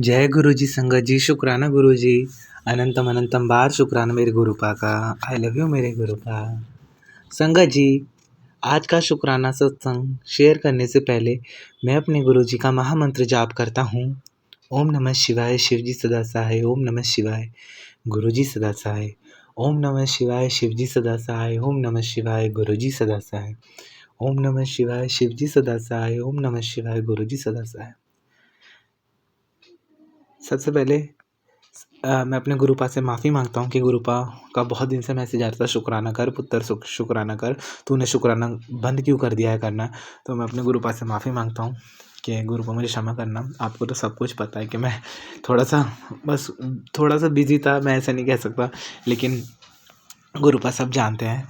जय गुरु जी संगत जी शुक्राना गुरु जी। अनंतम अनंतम बार शुक्राना मेरे गुरुपा का। आई लव यू मेरे गुरुपा। संगत जी, आज का शुक्राना सत्संग शेयर करने से पहले मैं अपने गुरु जी का महामंत्र जाप करता हूँ। ओम नमः शिवाय, शिव जी सदा सहाय। ओम नमः शिवाय, गुरु जी सदा सहाय। ओम नमः शिवाय, शिव जी सदा सहाय। ओम नमः शिवाय, गुरु जी सदा सहाय। ओम नमः शिवाय, शिव जी सदा सहाय। ओम नमः शिवाय, गुरु जी सदा सहाय। सबसे पहले मैं अपने गुरुपा से माफ़ी मांगता हूँ कि गुरुपा का बहुत दिन से मैसेज आ रहा था, शुक्राना कर पुत्र, शुक्राना कर। तूने शुक्राना बंद क्यों कर दिया है करना। तो मैं अपने गुरुपा से माफ़ी मांगता हूँ कि गुरुपा मुझे क्षमा करना। आपको तो सब कुछ पता है कि मैं थोड़ा सा बिजी था, मैं ऐसा नहीं कह सकता, लेकिन गुरुपा सब जानते हैं।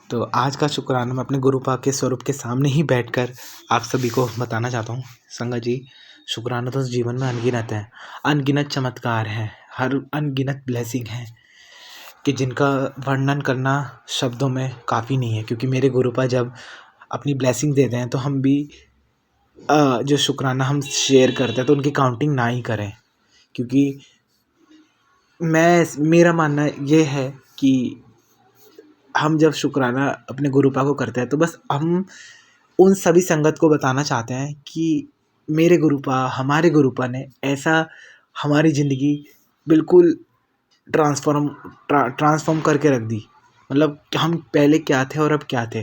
तो आज का शुक्राना मैं अपने गुरुपा के स्वरूप के सामने ही बैठकर आप सभी को बताना चाहता हूँ। संगत जी, शुक्राना तो जीवन में अनगिनत है, अनगिनत चमत्कार है, हर अनगिनत ब्लेसिंग है कि जिनका वर्णन करना शब्दों में काफ़ी नहीं है। क्योंकि मेरे गुरुपा जब अपनी ब्लेसिंग देते हैं तो हम भी जो शुक्राना हम शेयर करते हैं तो उनकी काउंटिंग ना ही करें। क्योंकि मेरा मानना ये है कि हम जब शुक्राना अपने गुरुपा को करते हैं तो बस हम उन सभी संगत को बताना चाहते हैं कि मेरे गुरुपा, हमारे गुरुपा ने ऐसा हमारी ज़िंदगी बिल्कुल ट्रांसफॉर्म करके रख दी। मतलब हम पहले क्या थे और अब क्या थे।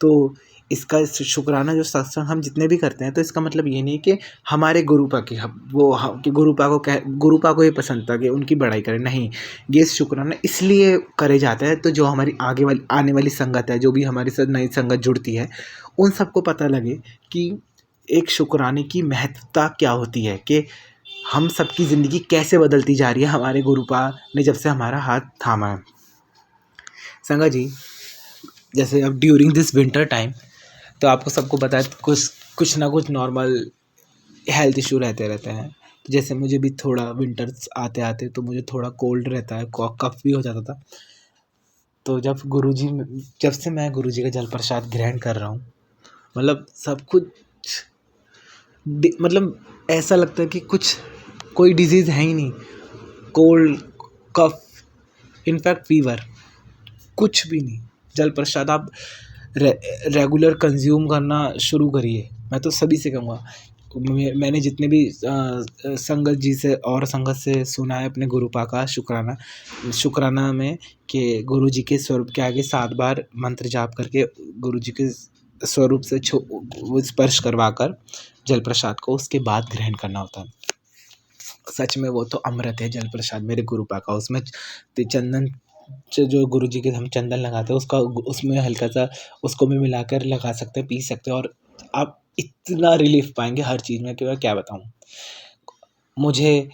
तो इसका शुक्राना जो सत्संग हम जितने भी करते हैं तो इसका मतलब ये नहीं कि हमारे गुरुपा की कि गुरुपा को ये पसंद था कि उनकी बड़ाई करें, नहीं। ये शुक्राना इसलिए करे जाते हैं तो जो हमारी आने वाली संगत है, जो भी हमारे साथ नई संगत जुड़ती है, उन सबको पता लगे कि एक शुक्राने की महत्वता क्या होती है, कि हम सबकी ज़िंदगी कैसे बदलती जा रही है हमारे गुरुपा ने जब से हमारा हाथ थामा है। संगा जी, जैसे अब ड्यूरिंग दिस विंटर टाइम तो आपको सबको पता है कुछ ना कुछ नॉर्मल हेल्थ इशू रहते हैं। तो जैसे मुझे भी थोड़ा विंटर्स आते आते तो मुझे थोड़ा कोल्ड रहता है, कफ भी हो जाता था। तो जब से मैं गुरुजी का जल प्रसाद ग्रहण कर रहा हूँ, मतलब सब कुछ मतलब ऐसा लगता है कि कोई डिजीज़ है ही नहीं। कोल्ड, कफ, इनफैक्ट फीवर, कुछ भी नहीं। जल प्रसाद आप रेगुलर कंज्यूम करना शुरू करिए। मैं तो सभी से कहूँगा, मैंने जितने भी संगत जी से और संगत से सुना है अपने गुरुपा का शुक्राना में कि गुरु जी के स्वरूप के आगे 7 बार मंत्र जाप करके गुरु जी के स्वरूप से वो स्पर्श करवा कर जल प्रसाद को उसके बाद ग्रहण करना होता है। सच में वो तो अमृत है जल प्रसाद मेरे गुरुपा का। उसमें चंदन, जो गुरु जी के हम चंदन लगाते हैं उसका, उसमें हल्का सा उसको भी मिलाकर लगा सकते हैं, पी सकते हैं, और आप इतना रिलीफ पाएंगे हर चीज़ में कि मैं क्या बताऊँ। मुझे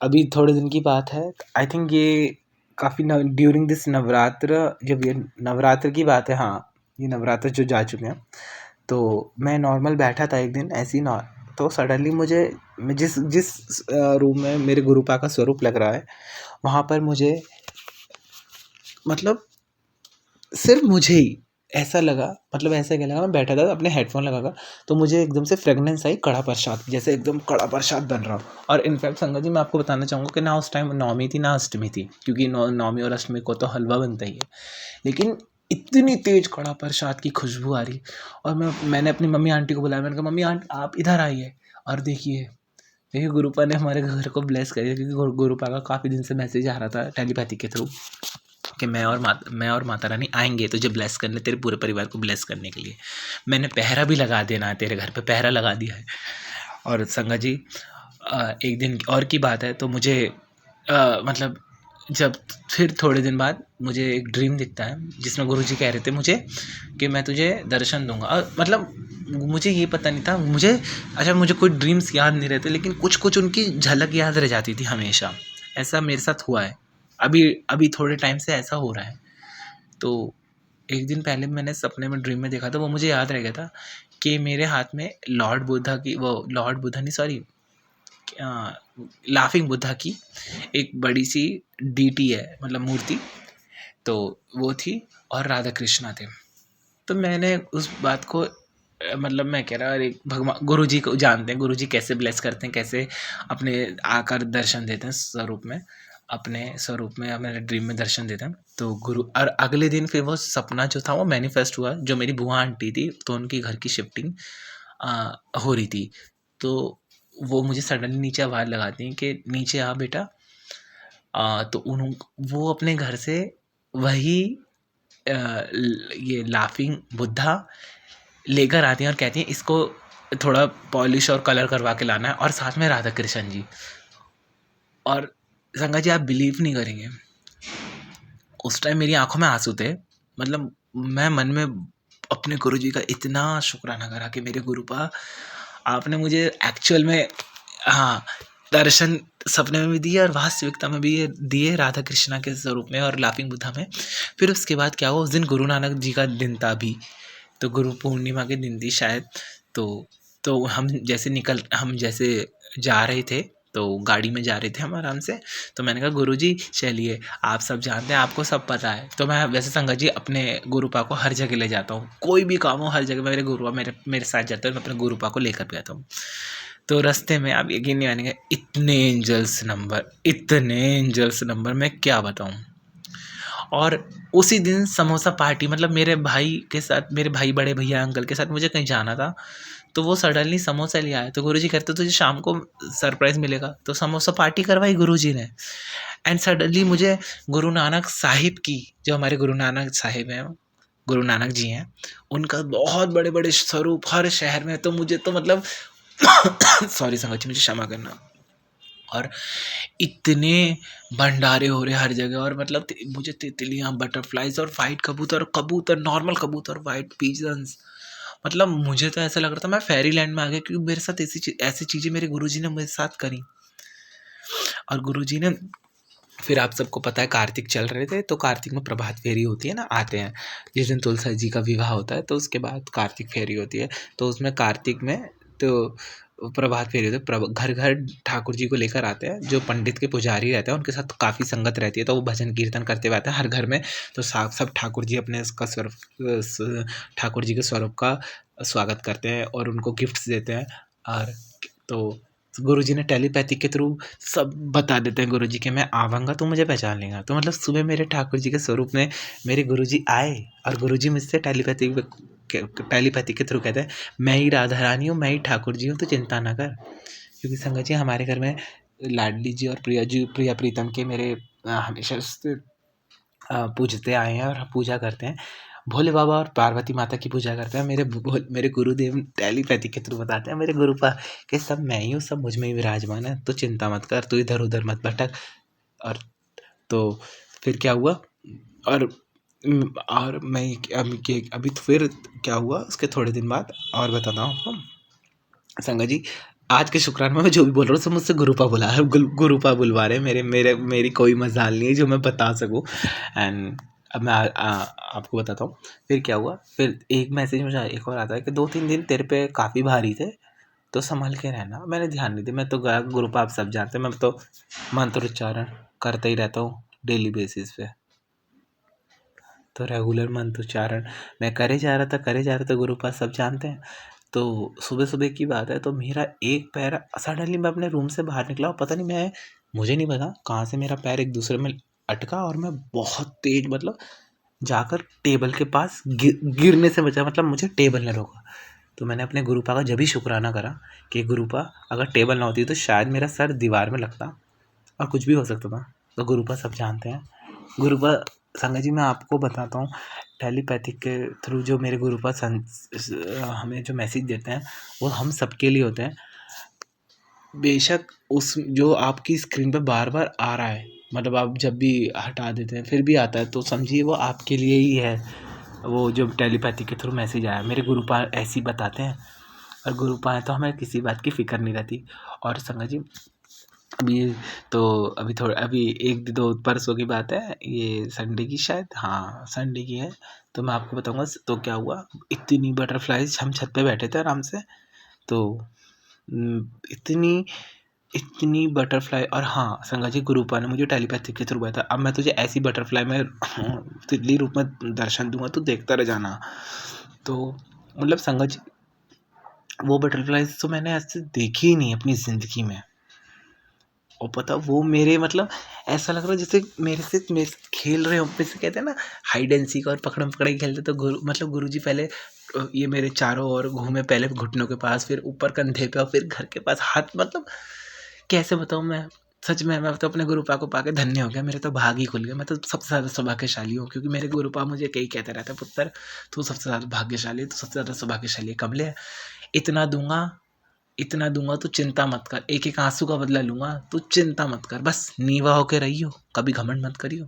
अभी थोड़े दिन की बात है, आई थिंक ये काफ़ी ड्यूरिंग दिस नवरात्र, जब ये नवरात्र की बात है, हाँ ये नवरात्र जो जा चुके हैं, तो मैं नॉर्मल बैठा था एक दिन ऐसे ही तो सडनली मैं जिस रूम में मेरे गुरुपा का स्वरूप लग रहा है वहाँ पर मुझे, मतलब सिर्फ मुझे ही ऐसा लगा, मतलब ऐसा क्या लगा, मैं बैठा था अपने हेडफोन लगाकर, तो मुझे एकदम से फ्रेगनेंस आई कड़ा प्रसाद, जैसे एकदम कड़ा प्रसाद बन रहा हो। और इनफैक्ट संगत जी, मैं आपको बताना चाहूँगा कि ना उस टाइम नौमी थी ना अष्टमी थी, क्योंकि नौमी और अष्टमी को तो हलवा बनता ही है, लेकिन इतनी तेज कड़ा प्रसाद की खुशबू आ रही। और मैंने अपनी मम्मी आंटी को बुलाया, मैंने कहा मम्मी आप इधर आइए और देखिए गुरुपा ने हमारे घर को ब्लेस कर दिया। क्योंकि गुरुपा का काफ़ी दिन से मैसेज आ रहा था टेलीपैथी के थ्रू कि मैं और माता रानी आएंगे तुझे ब्लेस करने, तेरे पूरे परिवार को ब्लेस करने के लिए। मैंने पहरा भी लगा देना है, तेरे घर पे पहरा लगा दिया है। और संगत जी, एक दिन और की बात है, तो मुझे मतलब जब फिर थोड़े दिन बाद मुझे एक ड्रीम दिखता है जिसमें गुरुजी कह रहे थे मुझे कि मैं तुझे दर्शन दूंगा। और मतलब मुझे ये पता नहीं था, मुझे कोई ड्रीम्स याद नहीं रहते, लेकिन कुछ उनकी झलक याद रह जाती थी हमेशा। ऐसा मेरे साथ हुआ है, अभी थोड़े टाइम से ऐसा हो रहा है। तो एक दिन पहले मैंने सपने में ड्रीम में देखा था, वो मुझे याद रह गया था कि मेरे हाथ में लॉर्ड बुद्धा नहीं, सॉरी, लाफिंग बुद्धा की एक बड़ी सी डीटी है, मतलब मूर्ति, तो वो थी और राधा कृष्णा थे। तो मैंने उस बात को मतलब मैं कह रहा, अरे भगवान गुरु जी को जानते हैं, गुरु जी कैसे ब्लेस करते हैं, कैसे अपने आकर दर्शन देते हैं स्वरूप में, अपने स्वरूप में हमें ड्रीम में दर्शन देते हैं। तो गुरु, और अगले दिन फिर वो सपना जो था वो मैनिफेस्ट हुआ। जो मेरी बुआ आंटी थी, तो उनकी घर की शिफ्टिंग हो रही थी। तो वो मुझे सडनली नीचे आवाज़ लगाती हैं कि नीचे आ बेटा। तो उन्हों वो अपने घर से वही ये लाफिंग बुद्धा लेकर आती हैं और कहती हैं इसको थोड़ा पॉलिश और कलर करवा के लाना है, और साथ में राधा कृष्ण जी। और संगा जी, आप बिलीव नहीं करेंगे, उस टाइम मेरी आंखों में आंसू थे। मतलब मैं मन में अपने गुरु जी का इतना शुक्राना करा कि मेरे गुरुपा, आपने मुझे एक्चुअल में, हाँ, दर्शन सपने में भी दिए और वास्तविकता में भी ये दिए, राधा कृष्णा के स्वरूप में और लाफिंग बुद्धा में। फिर उसके बाद क्या हुआ, उस दिन गुरु नानक जी का दिन था भी, तो गुरु पूर्णिमा के दिन थी शायद। तो हम जैसे जा रहे थे, तो गाड़ी में जा रहे थे हम आराम से। तो मैंने कहा गुरुजी चलिए, आप सब जानते हैं, आपको सब पता है। तो मैं वैसे संगत जी अपने गुरुपा को हर जगह ले जाता हूँ, कोई भी काम हो हर जगह मेरे गुरुपा मेरे साथ जाते हैं, मैं अपने गुरुपा को लेकर भी आता हूँ। तो रास्ते में आप यकीन नहीं मानेंगे, इतने एंजल्स नंबर मैं क्या बताऊँ। और उसी दिन समोसा पार्टी, मतलब मेरे भाई के साथ, मेरे भाई बड़े भैया अंकल के साथ मुझे कहीं जाना था, तो वो सडनली समोसा ले आए। तो गुरुजी कहते तुझे शाम को सरप्राइज़ मिलेगा, तो समोसा पार्टी करवाई गुरुजी ने। एंड सडनली मुझे गुरु नानक साहिब की, जो हमारे गुरु नानक साहिब हैं, गुरु नानक जी हैं, उनका बहुत बड़े बड़े स्वरूप हर शहर में। तो मुझे तो मतलब सॉरी संगत जी, मुझे क्षमा करना। और इतने भंडारे हो रहे हर जगह, और मतलब मुझे तितलियाँ, बटरफ्लाइज और वाइट कबूतर, नॉर्मल कबूतर, वाइट पिजन्स, मतलब मुझे तो ऐसा लग रहा था मैं फेरी लैंड में आ गया, क्योंकि मेरे साथ ऐसी चीज़ें मेरे गुरुजी ने मेरे साथ करी। और गुरुजी ने फिर, आप सबको पता है कार्तिक चल रहे थे, तो कार्तिक में प्रभात फेरी होती है ना, आते हैं जिस दिन तुलसी जी का विवाह होता है, तो उसके बाद कार्तिक फेरी होती है। तो उसमें कार्तिक में तो प्रभात फेरी होती है, घर घर ठाकुर जी को लेकर आते हैं, जो पंडित के पुजारी रहते हैं उनके साथ काफ़ी संगत रहती है, तो वो भजन कीर्तन करते हुए आते हैं हर घर में। तो सब ठाकुर जी अपने उसका स्वरूप, ठाकुर जी के स्वरूप का स्वागत करते हैं और उनको गिफ्ट्स देते हैं। और तो गुरुजी ने टेलीपैथी के थ्रू सब बता देते हैं गुरुजी कि मैं आऊँगा तो मुझे पहचान लेगा। तो मतलब सुबह मेरे ठाकुर जी के स्वरूप में मेरे गुरुजी आए, और गुरुजी मुझसे टेलीपैथी के थ्रू कहते हैं, मैं ही राधा रानी हूँ, मैं ही ठाकुर जी हूँ, तो चिंता ना कर। क्योंकि संगत जी, हमारे घर में लाडली जी और प्रिया प्रीतम के मेरे हमेशा से पूजते आए हैं और पूजा करते हैं। भोले बाबा और पार्वती माता की पूजा करते हैं। मेरे गुरुदेव टेलीपैथी के थ्रू बताते हैं मेरे गुरुपा कि सब मैं ही हूँ, सब मुझ में ही विराजमान है, तो चिंता मत कर, तू इधर उधर मत भटक। और तो फिर क्या हुआ, और और मैं अभी तो फिर क्या हुआ उसके थोड़े दिन बाद, और बताता हूँ आपको। संगत जी, आज के शुक्राने में मैं जो भी बोल रहा हूँ सब मुझसे गुरुपा बुला है, गुरुपा बुलवा रहे हैं, मेरी कोई मजाल नहीं है जो मैं बता सकूँ। एंड अब मैं आपको बताता हूँ फिर क्या हुआ। फिर एक मैसेज मुझे एक और आता है कि 2-3 दिन तेरे पे काफ़ी भारी थे, तो संभल के रहना। मैंने ध्यान नहीं दिया, मैं तो गया, गुरुपा आप सब जानते हैं, मैं तो मंत्र उच्चारण करता ही रहता हूँ डेली बेसिस पे। तो रेगुलर मंत्र उच्चारण मैं करे जा रहा था, गुरुपा सब जानते हैं। तो सुबह सुबह की बात है, तो मेरा एक पैर सडनली, मैं अपने रूम से बाहर निकला और पता नहीं, मुझे नहीं पता कहाँ से मेरा पैर एक दूसरे में अटका, और मैं बहुत तेज, मतलब जाकर टेबल के पास गिरने से बचा, मतलब मुझे टेबल ने रोका। तो मैंने अपने गुरुपा का जब ही शुक्राना करा कि गुरुपा, अगर टेबल ना होती तो शायद मेरा सर दीवार में लगता और कुछ भी हो सकता था। तो गुरुपा सब जानते हैं। गुरुपा, संगत जी मैं आपको बताता हूँ, टेलीपैथिक के थ्रू जो मेरे गुरुपा हमें जो मैसेज देते हैं वो हम सबके लिए होते हैं। बेशक उस जो आपकी स्क्रीन पे बार बार आ रहा है, मतलब आप जब भी हटा देते हैं फिर भी आता है, तो समझिए वो आपके लिए ही है। वो जो टेलीपैथी के थ्रू मैसेज आया, मेरे गुरुपा ऐसे ही बताते हैं, और गुरुपा है तो हमें किसी बात की फ़िक्र नहीं रहती। और संगत जी, अभी तो अभी 1-2 परसों की बात है, ये संडे की शायद, हाँ संडे की है। तो मैं आपको बताऊँगा तो क्या हुआ। इतनी बटरफ्लाइज, हम छत पे बैठे थे आराम से, तो इतनी इतनी बटरफ्लाई। और हाँ संगत जी, गुरुपा ने मुझे टेलीपैथी के थ्रू बताया, अब मैं तुझे ऐसी बटरफ्लाई में तितली रूप में दर्शन दूंगा, तू देखता रह जाना। तो मतलब संगत जी, वो बटरफ्लाइज़ तो मैंने ऐसे देखी ही नहीं अपनी ज़िंदगी में। और पता वो मेरे मतलब ऐसा लग रहा है जैसे मेरे से खेल रहे हो। जैसे कहते हैं ना हाइड एंड सीक और पकड़म-पकड़ाई खेलते तो गुरुजी पहले ये मेरे चारों ओर घूमे, पहले घुटनों के पास, फिर ऊपर कंधे पे और फिर घर के पास हाथ। मतलब कैसे बताऊँ मैं? सच में मैं तो अपने गुरुपा को पाके धन्य हो गया। मेरे तो भाग ही खुल गए। मैं तो सबसे ज़्यादा सौभाग्यशाली हूँ, क्योंकि मेरे गुरुपा मुझे यही कहते रहते हैं, "पुत्र तू सबसे ज़्यादा भाग्यशाली है, तू सबसे ज़्यादा सौभाग्यशाली है। कमले इतना दूँगा, इतना दूँगा, तू चिंता मत कर। एक-एक आँसू का बदला लूँगा, तू चिंता मत कर। बस नीवा होके रहियो, कभी घमंड मत करियो।"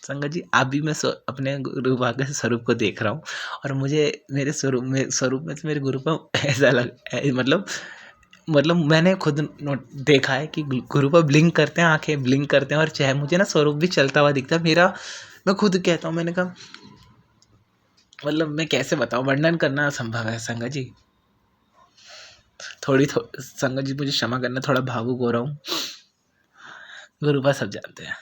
संगत जी, अभी मैं अपने गुरुपा के स्वरूप को देख रहा हूँ और मुझे मेरे स्वरूप में से मेरे गुरुपा ऐसा मतलब मैंने खुद नोट देखा है कि गुरुपा ब्लिंक करते हैं, आँखें ब्लिंक करते हैं और चाहे मुझे ना स्वरूप भी चलता हुआ दिखता है मेरा। मैं खुद कहता हूँ, मैंने कहा मतलब मैं कैसे बताऊँ, वर्णन करना असंभव है संगत जी। संगत जी मुझे क्षमा करना, थोड़ा भावुक हो रहा हूँ। गुरुपा सब जानते हैं।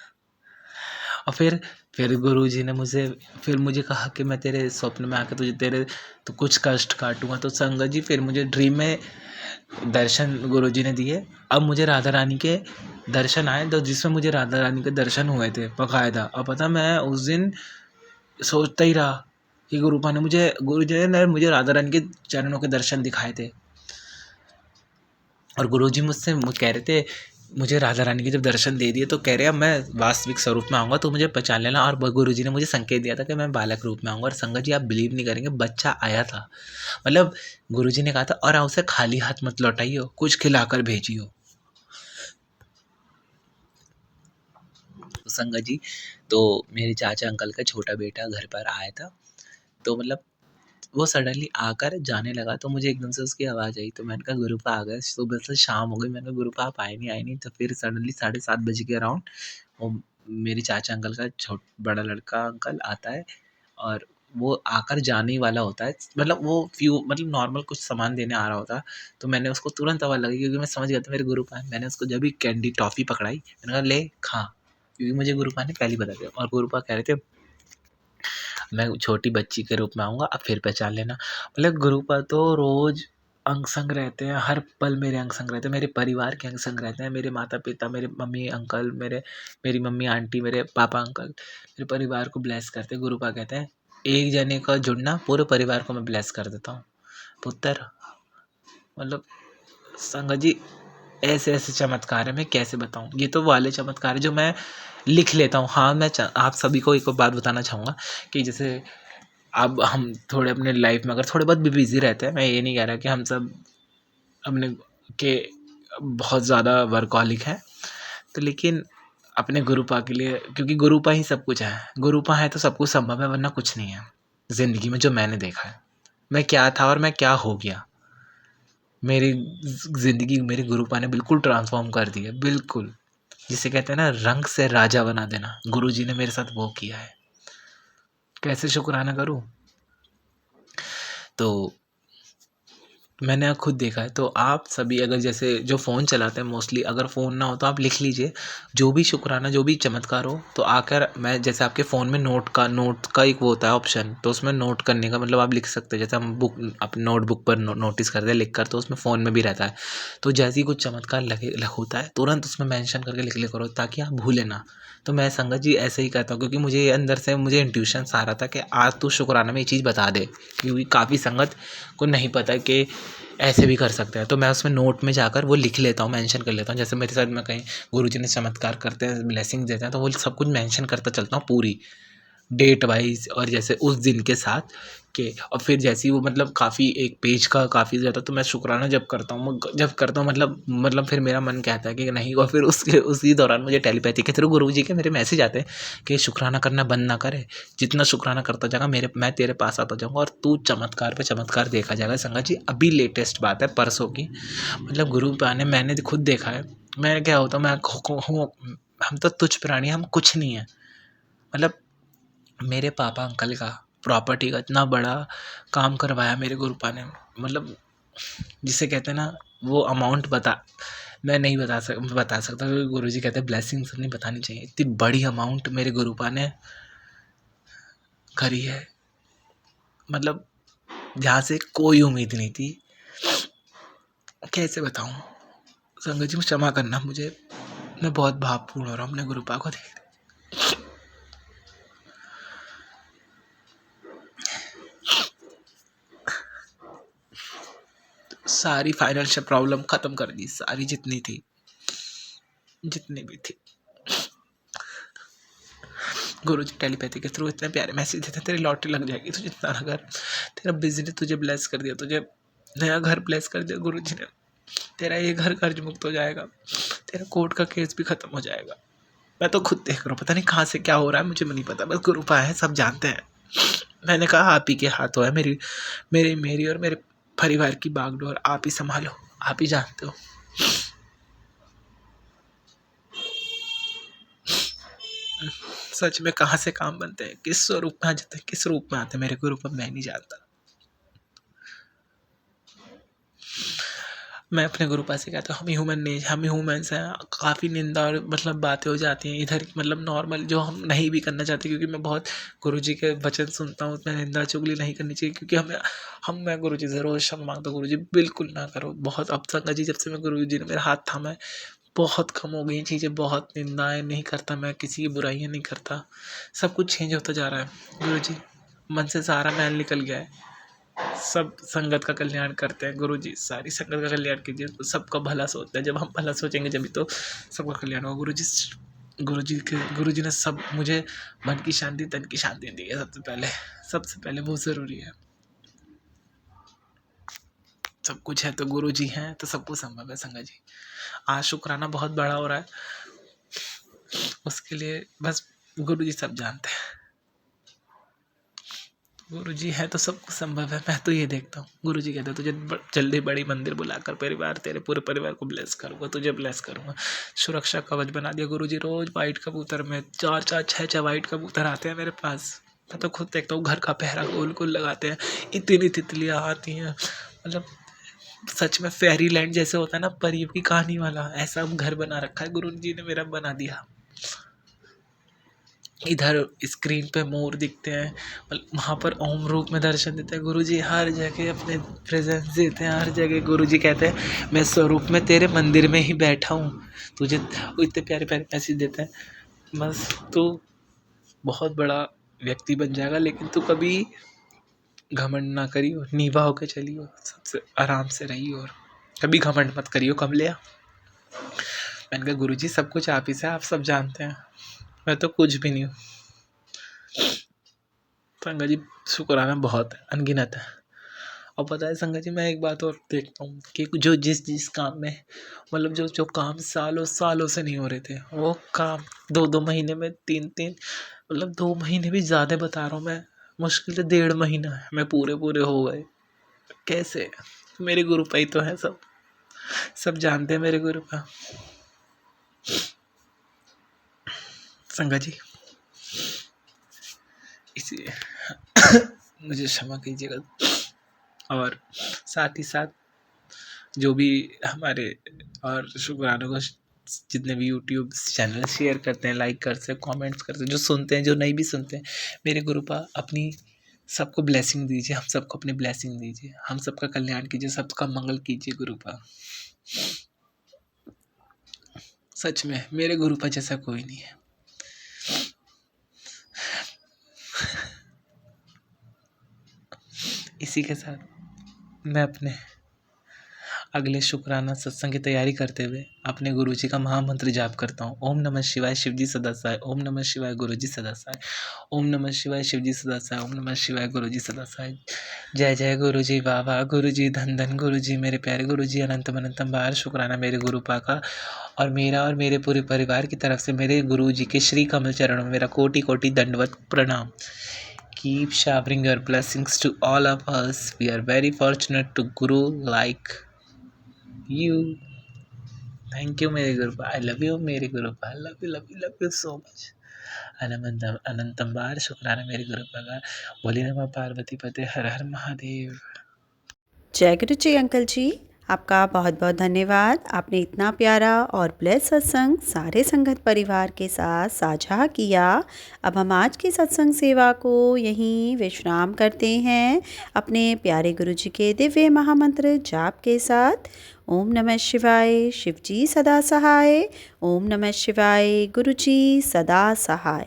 और फिर गुरुजी ने मुझे कहा कि मैं तेरे स्वप्न में आके तो कुछ कष्ट काटूँगा। तो संगत जी फिर मुझे ड्रीम में दर्शन गुरुजी ने दिए। अब मुझे राधा रानी के दर्शन आए, तो जिसमें मुझे राधा रानी के दर्शन हुए थे बाकायदा। और पता मैं उस दिन सोचता ही रहा कि गुरुजी ने मुझे राधा रानी के चरणों के दर्शन दिखाए थे। और गुरुजी मुझसे कह रहे थे, मुझे राधा रानी के जब दर्शन दे दिए तो कह रहे अब मैं वास्तविक स्वरूप में आऊँगा तो मुझे पहचान लेना। और गुरुजी ने मुझे संकेत दिया था कि मैं बालक रूप में आऊँगा। और संगत जी आप बिलीव नहीं करेंगे, बच्चा आया था। मतलब गुरुजी ने कहा था और उसे खाली हाथ मत लौटाइयो, कुछ खिलाकर भेजियो। तो संगत जी, तो मेरे चाचा अंकल का छोटा बेटा घर पर आया था। तो मतलब वो सडनली आकर जाने लगा, तो मुझे एकदम से उसकी आवाज़ आई। तो मैंने कहा गुरुपा आ गए। सुबह से शाम हो गई, मैंने कहा गुरुपा आप आए नहीं। तो फिर सडनली 7:30 के अराउंड वो मेरे चाचा अंकल का बड़ा लड़का अंकल आता है और वो आकर जाने ही वाला होता है। मतलब वो नॉर्मल कुछ सामान देने आ रहा होता है। तो मैंने उसको तुरंत आवाज़ लगाई, क्योंकि मैं समझ गया था मेरे गुरुपा है। मैंने उसको जब भी कैंडी टॉफ़ी पकड़ाई, मैंने कहा ले खा, क्योंकि मुझे गुरुपा ने पहले ही बता दिया। और गुरुपा कह रहे थे मैं छोटी बच्ची के रूप में आऊँगा, अब फिर पहचान लेना। मतलब गुरुपा तो रोज़ अंग संग रहते हैं, हर पल मेरे अंग संग रहते हैं, मेरे परिवार के अंग संग रहते हैं। मेरे माता-पिता, मेरे मम्मी, अंकल, मेरी मम्मी, आंटी, मेरे पापा, अंकल, मेरे परिवार को ब्लेस करते हैं। गुरुपा कहते हैं, "एक जने का जुड़ना पूरे परिवार को मैं ब्लेस कर देता हूँ।" पुत्र मतलब संगत जी ऐसे-ऐसे चमत्कार हैं, मैं कैसे बताऊँ? ये तो वाले चमत्कार हैं जो मैं लिख लेता हूँ। हाँ, आप सभी को एक और बात बताना चाहूँगा कि जैसे अब हम थोड़े अपने लाइफ में अगर थोड़े बहुत भी बिज़ी रहते हैं, मैं ये नहीं कह रहा कि हम सब अपने के बहुत ज़्यादा वर्कहॉलिक हैं, तो लेकिन अपने गुरुपा के लिए, क्योंकि गुरुपा ही सब कुछ है। गुरुपा है तो सब कुछ संभव है, वरना कुछ नहीं है ज़िंदगी में, जो मैंने देखा है। मैं क्या था और मैं क्या हो गया। मेरी ज़िंदगी मेरे गुरुपा ने बिल्कुल ट्रांसफ़ॉर्म कर दी है, बिल्कुल। जिसे कहते हैं ना रंग से राजा बना देना, गुरुजी ने मेरे साथ वो किया है। कैसे शुक्राना करूँ? तो मैंने खुद देखा है। तो आप सभी अगर जैसे जो फ़ोन चलाते हैं मोस्टली, अगर फ़ोन ना हो तो आप लिख लीजिए, जो भी शुक्राना, जो भी चमत्कार हो, तो आकर मैं जैसे आपके फ़ोन में नोट का एक वो होता है ऑप्शन, तो उसमें नोट करने का मतलब आप लिख सकते हैं। जैसे हम अपने नोटबुक पर नोटिस करते हैं लिख कर, तो उसमें फ़ोन में भी रहता है। तो जैसे ही कुछ चमत्कार होता है, तुरंत उसमें मेंशन करके लिख लिया करो, ताकि आप भूलें ना। तो मैं संगत जी ऐसे ही करता हूँ, क्योंकि मुझे अंदर से मुझे इंट्यूशंस आ रहा था कि आज तू शुक्राना में ये चीज़ बता दे, क्योंकि काफ़ी संगत को नहीं पता कि ऐसे भी कर सकते हैं। तो मैं उसमें नोट में जाकर वो लिख लेता हूँ, मेंशन कर लेता हूँ। जैसे मेरे साथ में कहीं गुरुजी ने चमत्कार करते हैं, ब्लेसिंग देते हैं, तो वो सब कुछ मेंशन करता चलता हूँ पूरी डेट वाइज़, और जैसे उस दिन के साथ के। और फिर जैसे ही वो मतलब काफ़ी एक पेज का काफ़ी ज़्यादा, तो मैं शुक्राना जब करता हूँ मतलब फिर मेरा मन कहता है कि नहीं, और फिर उसी दौरान मुझे टेलीपैथी के थ्रू गुरुजी के मेरे मैसेज आते हैं कि शुक्राना करना बंद ना करे। जितना शुक्राना करता जाएगा मैं तेरे पास आता जाऊँगा और तू चमत्कार पे चमत्कार देखा जाएगा। संगत जी अभी लेटेस्ट बात है परसों की, मतलब गुरुपा ने, मैंने खुद देखा है। मैं क्या होता हूँ, मैं हूँ, हम तो तुच्छ प्राणी, हम कुछ नहीं है। मतलब मेरे पापा अंकल का प्रॉपर्टी का इतना बड़ा काम करवाया मेरे गुरुपा ने। मतलब जिसे कहते हैं ना वो अमाउंट मैं नहीं बता सकता, क्योंकि गुरुजी कहते हैं ब्लेसिंग्स नहीं बतानी चाहिए। इतनी बड़ी अमाउंट मेरे गुरुपा ने करी है, मतलब जहाँ से कोई उम्मीद नहीं थी। कैसे बताऊँ? संगत जी क्षमा करना मुझे, मैं बहुत भावपूर्ण हो रहा हूँ अपने गुरुपा को देख। सारी फाइनेंशियल प्रॉब्लम खत्म कर दी, सारी जितनी थी, जितनी भी थी। गुरुजी टेलीपैथी के थ्रू इतने प्यारे मैसेज देते हैं, तेरी लॉटरी लग जाएगी, तुझे जितना घर, तेरा बिजनेस तुझे ब्लेस कर दिया, तुझे नया घर ब्लेस कर दिया गुरुजी ने, तेरा ये घर कर्ज मुक्त हो जाएगा, तेरा कोर्ट का केस भी खत्म हो जाएगा। मैं तो खुद देख रहा हूँ, पता नहीं कहाँ से क्या हो रहा है, मुझे नहीं पता, बस गुरुपा है, सब जानते हैं। मैंने कहा आप ही के हाथों है मेरी मेरी मेरी और मेरे परिवार की बागडोर, आप ही संभालो, आप ही जानते हो। सच में कहाँ से काम बनते हैं, किस स्वरूप में आ जाते हैं, किस रूप में आते हैं मेरे गुरुपा, मैं नहीं जानता। मैं अपने गुरुपा से कहता हूँ हम ह्यूमंस हैं, काफ़ी निंदा और मतलब बातें हो जाती हैं इधर, मतलब नॉर्मल जो हम नहीं भी करना चाहते, क्योंकि मैं बहुत गुरुजी के वचन सुनता हूँ, उसमें निंदा चुगली नहीं करनी चाहिए, क्योंकि मैं गुरुजी से रोज़ क्षमा मांगता हूँ, गुरुजी बिल्कुल ना करो। बहुत अब तक जी जब से मैं गुरुजी ने मेरा हाथ थामा है, बहुत कम हो गई चीज़ें, बहुत निंदाएं नहीं करता मैं, किसी की बुराइयाँ नहीं करता, सब कुछ चेंज होता जा रहा है। गुरुजी मन से सारा मैल निकल गया है, सब संगत का कल्याण करते हैं गुरुजी, सारी संगत का कल्याण कीजिए, तो सबका भला सोचते हैं, जब हम भला सोचेंगे जब तो सबका कल्याण होगा। गुरुजी ने सब मुझे मन की शांति तन की शांति दी है, सबसे पहले वो ज़रूरी है। सब कुछ है तो गुरुजी हैं तो सब कुछ संभव है। संगत जी आज शुक्राना बहुत बड़ा हो रहा है, उसके लिए बस गुरुजी सब जानते हैं। गुरुजी है तो सब कुछ संभव है, मैं तो ये देखता हूँ। गुरुजी कहते हैं तुझे जल्दी बड़ी मंदिर बुलाकर तेरे पूरे परिवार को ब्लेस करूँगा, तुझे ब्लेस करूँगा, सुरक्षा कवच बना दिया। गुरुजी रोज वाइट कबूतर में 4-4 6-6 वाइट कबूतर आते हैं मेरे पास, मैं तो खुद देखता हूँ। घर का पहरा गोल गोल लगाते हैं, इतनी तितलियाँ आती हैं, मतलब सच में फेरी लैंड जैसे होता है ना, परियों की कहानी वाला, ऐसा घर बना रखा है गुरुजी ने मेरा, बना दिया। इधर स्क्रीन पे मोर दिखते हैं, वहाँ पर ओम रूप में दर्शन देते हैं गुरुजी, हर जगह अपने प्रेजेंस देते हैं, हर जगह गुरुजी कहते हैं मैं स्वरूप में तेरे मंदिर में ही बैठा हूँ, तुझे इतने प्यारे प्यारे मैसेज देते हैं। बस तू बहुत बड़ा व्यक्ति बन जाएगा, लेकिन तू कभी घमंड ना करियो, नीवा होके चलियो, सबसे आराम से रहियो, और कभी घमंड मत करियो कमलिया। मैंने कहा गुरुजी सब कुछ आप ही से, आप सब जानते हैं, मैं तो कुछ भी नहीं हूँ। संगत जी शुक्राना बहुत है, अनगिनत है। और पता है संगत जी मैं एक बात और देखता हूँ कि जो जिस जिस काम में, मतलब जो जो काम सालों सालों से नहीं हो रहे थे, वो काम 2-2 महीने में, 3-3, मतलब 2 महीने भी ज़्यादा बता रहा हूँ मैं, मुश्किल से 1.5 महीना में पूरे पूरे हो गए। कैसे? मेरे गुरु पे ही तो है सब, सब जानते हैं मेरे गुरु का। संगत जी इसलिए मुझे क्षमा कीजिएगा, और साथ ही साथ जो भी हमारे और शुक्राना को जितने भी यूट्यूब चैनल शेयर करते हैं, लाइक करते हैं, कमेंट्स करते हैं, जो सुनते हैं, जो नहीं भी सुनते हैं, मेरे गुरुपा अपनी सबको ब्लेसिंग दीजिए, हम सबको अपनी ब्लेसिंग दीजिए, हम सबका कल्याण कीजिए, सबका मंगल कीजिए गुरुपा। सच में मेरे गुरुपा जैसा कोई नहीं है। इसी के साथ मैं अपने अगले शुक्राना सत्संग की तैयारी करते हुए अपने गुरुजी का महामंत्र जाप करता हूँ। ओम नमः शिवाय शिवजी सदा सहाय, ओम नमः शिवाय गुरुजी सदा सहाय, ओम नमः शिवाय शिवजी सदा सहाय, ओम नमः शिवाय गुरुजी सदा सहाय। जय जय गुरुजी, वाह वाह गुरुजी, धन धन गुरुजी, मेरे प्यारे गुरुजी, अनंतम अनंतम बार शुक्राना मेरे गुरुपा का, और मेरा और मेरे पूरे परिवार की तरफ से मेरे गुरुजी के श्री कमल चरणों में मेरा कोटि कोटि दंडवत प्रणाम। Keep showering your blessings to all of us. We are very fortunate to guru like you. Thank you मेरे गुरुपा, I love you मेरे गुरुपा, love you so much। अनंतम अनंतम बार शुक्राना मेरे गुरुपा का। बोली नमः पार्वती पते, हर हर महादेव। जय गुरु जी अंकल जी, आपका बहुत बहुत धन्यवाद। आपने इतना प्यारा और ब्लेस सत्संग सारे संगत परिवार के साथ साझा किया। अब हम आज की सत्संग सेवा को यहीं विश्राम करते हैं अपने प्यारे गुरु जी के दिव्य महामंत्र जाप के साथ। ओम नमः शिवाय, शिव जी सदा सहाय। ओम नमः शिवाय, गुरु जी सदा सहाय।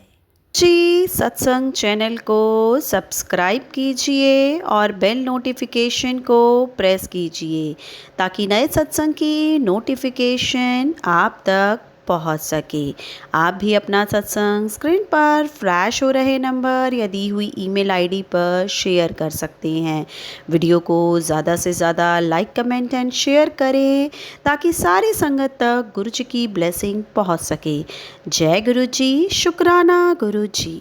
जी सत्संग चैनल को सब्सक्राइब कीजिए और बेल नोटिफिकेशन को प्रेस कीजिए ताकि नए सत्संग की नोटिफिकेशन आप तक पहुंच सके। आप भी अपना सत्संग स्क्रीन पर फ्लैश हो रहे नंबर या दी हुई ईमेल आईडी पर शेयर कर सकते हैं। वीडियो को ज़्यादा से ज़्यादा लाइक, कमेंट एंड शेयर करें ताकि सारी संगत तक गुरु जी की ब्लेसिंग पहुंच सके। जय गुरु जी, शुक्राना गुरु जी।